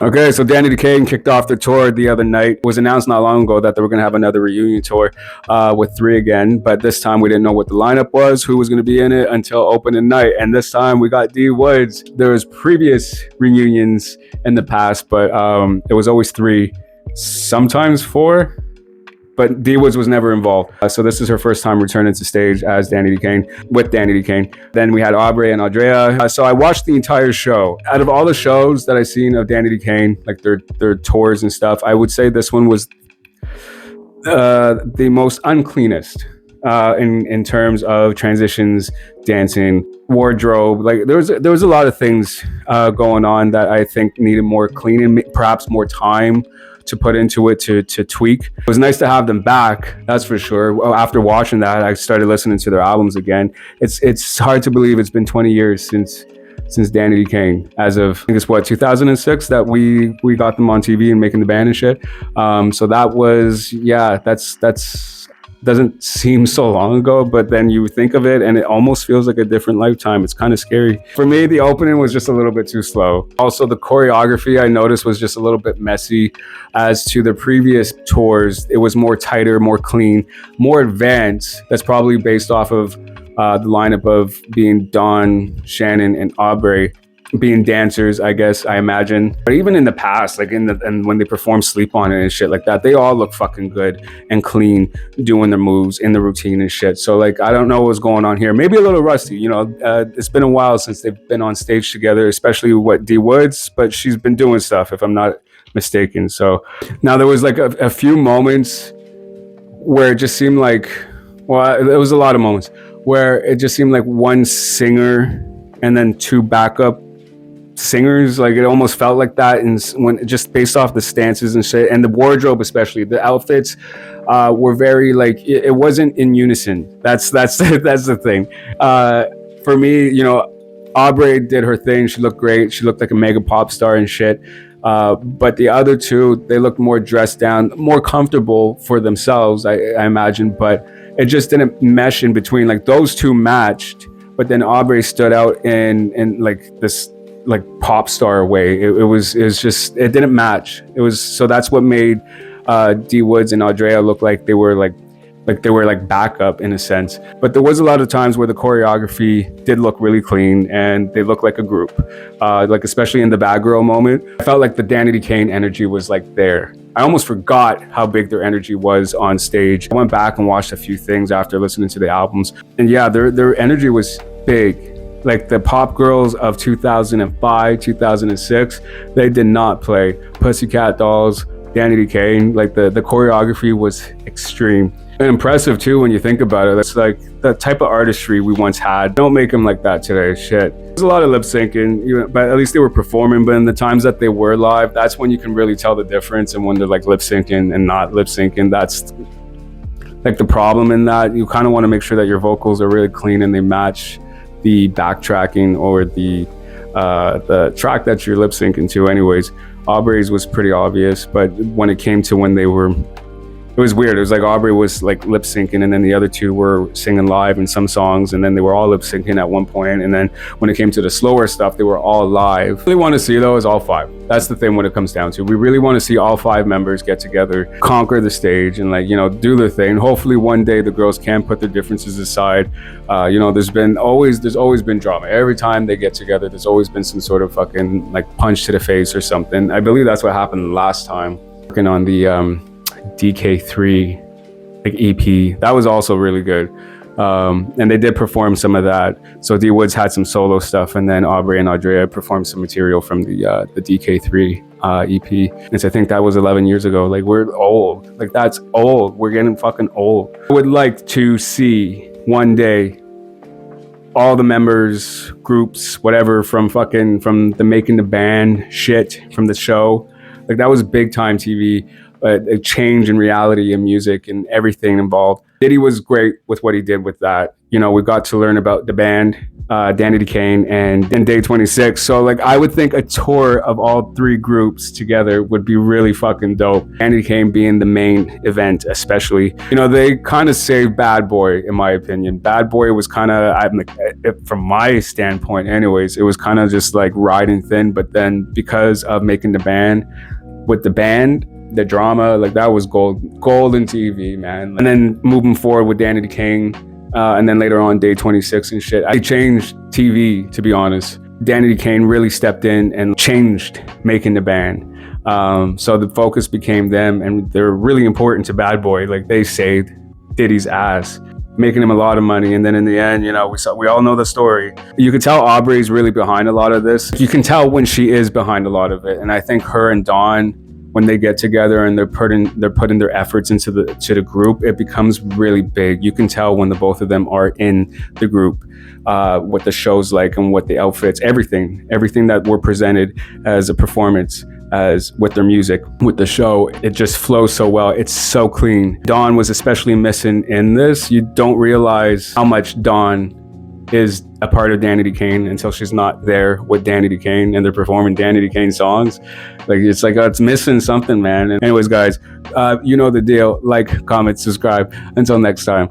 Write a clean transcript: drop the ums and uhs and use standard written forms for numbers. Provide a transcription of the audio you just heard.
Okay, so Danity Kane kicked off the tour the other night. It was announced not long ago that they were going to have another reunion tour with three again, but this time we didn't know what the lineup was, who was going to be in it until opening night. And this time we got DWoods. There was previous reunions in the past, but it was always three, sometimes four. But DWoods was never involved. So this is her first time returning to stage as Danity Kane, with Danity Kane. Then we had Aubrey and Aundrea. So I watched the entire show. Out of all the shows that I've seen of Danity Kane, like their tours and stuff, I would say this one was the most uncleanest in terms of transitions, dancing, wardrobe. Like there was a lot of things going on that I think needed more cleaning, perhaps more time to put into it to tweak. It was nice to have them back, that's for sure. After watching that, I started listening to their albums again. It's hard to believe it's been 20 years since Danity Kane, as of, I think it's 2006 that we got them on TV and making the band and shit. So that was, that's doesn't seem so long ago, but then you think of it and it almost feels like a different lifetime. It's kind of scary. For me, the opening was just a little bit too slow. Also, the choreography I noticed was just a little bit messy. As to the previous tours, it was more tighter, more clean, more advanced. That's probably based off of the lineup of being Dawn, Shannon, and Aubrey being dancers, I guess, I imagine. But even in the past, like and when they perform Sleep On It and shit like that, they all look fucking good and clean, doing their moves in the routine and shit. So like, I don't know what's going on here. Maybe a little rusty, you know. It's been a while since they've been on stage together, especially DWoods, but she's been doing stuff, if I'm not mistaken. So now there was like a few moments where it just seemed like, well, there was a lot of moments where it just seemed like one singer and then two backup singers. Like it almost felt like that, and when just based off the stances and shit, and the wardrobe, especially the outfits were very like it wasn't in unison. That's the thing. For me, you know, Aubrey did her thing. She looked great. She looked like a mega pop star and shit. But the other two, they looked more dressed down, more comfortable for themselves, I imagine. But it just didn't mesh in between. Like those two matched, but then Aubrey stood out in like this like pop star way. It was just, it didn't match. It was, so that's what made DWoods and Aundrea look like they were like backup in a sense. But there was a lot of times where the choreography did look really clean and they looked like a group. Like especially in the Bad Girl moment, I felt like the Danity Kane energy was like there. I almost forgot how big their energy was on stage. I went back and watched a few things after listening to the albums, and yeah, their energy was big. Like the pop girls of 2005, 2006, they did not play. Pussycat Dolls, Danity Kane, like the choreography was extreme. And impressive too when you think about it. That's like the type of artistry we once had. Don't make them like that today, shit. There's a lot of lip syncing, but at least they were performing. But in the times that they were live, that's when you can really tell the difference. And when they're like lip syncing and not lip syncing, that's like the problem in that. You kind of want to make sure that your vocals are really clean and they match the backtracking or the track that you're lip syncing to anyways. Aubrey's was pretty obvious, but when it came to when they were, it was weird. It was like Aubrey was like lip syncing and then the other two were singing live in some songs, and then they were all lip syncing at one point, and then when it came to the slower stuff, they were all live. What we really want to see though is all five. That's the thing when it comes down to. We really want to see all five members get together, conquer the stage, and like, you know, do their thing. Hopefully one day the girls can put their differences aside. You know, there's always been drama. Every time they get together, there's always been some sort of fucking like punch to the face or something. I believe that's what happened last time. Working on the DK3 like EP, that was also really good. And they did perform some of that. So DWoods had some solo stuff, and then Aubrey and Aundrea performed some material from the DK3 EP. And so I think that was 11 years ago. Like, we're old. Like, that's old. We're getting fucking old. I would like to see one day all the members, groups, whatever, from the making the band shit from the show. Like, that was big time TV. But a change in reality and music and everything involved. Diddy was great with what he did with that. you know, we got to learn about the band, Danity Kane and Day 26. So like I would think a tour of all three groups together would be really fucking dope. Danity Kane being the main event, especially. You know, they kind of saved Bad Boy, in my opinion. Bad Boy was kind of, from my standpoint anyways, it was kind of just like riding thin, but then because of making the band, with the band, the drama, like that was golden TV, man. And then moving forward with Danity Kane, and then later on Day 26 and shit, I changed TV, to be honest. Danity Kane really stepped in and changed making the band. So the focus became them, and they're really important to Bad Boy. Like they saved Diddy's ass, making him a lot of money. And then in the end, you know, we all know the story. You can tell Aubrey's really behind a lot of this. You can tell when she is behind a lot of it. And I think her and Dawn, when they get together and they're putting their efforts into the group, it becomes really big. You can tell when the both of them are in the group, what the show's like and what the outfits, everything that were presented as a performance, as with their music, with the show, it just flows so well. It's so clean. Dawn was especially missing in this. You don't realize how much Dawn is a part of Danity Kane until she's not there with Danity Kane and they're performing Danity Kane songs. Like it's like, it's missing something, man. And anyways, guys, you know the deal. Like, comment, subscribe. Until next time.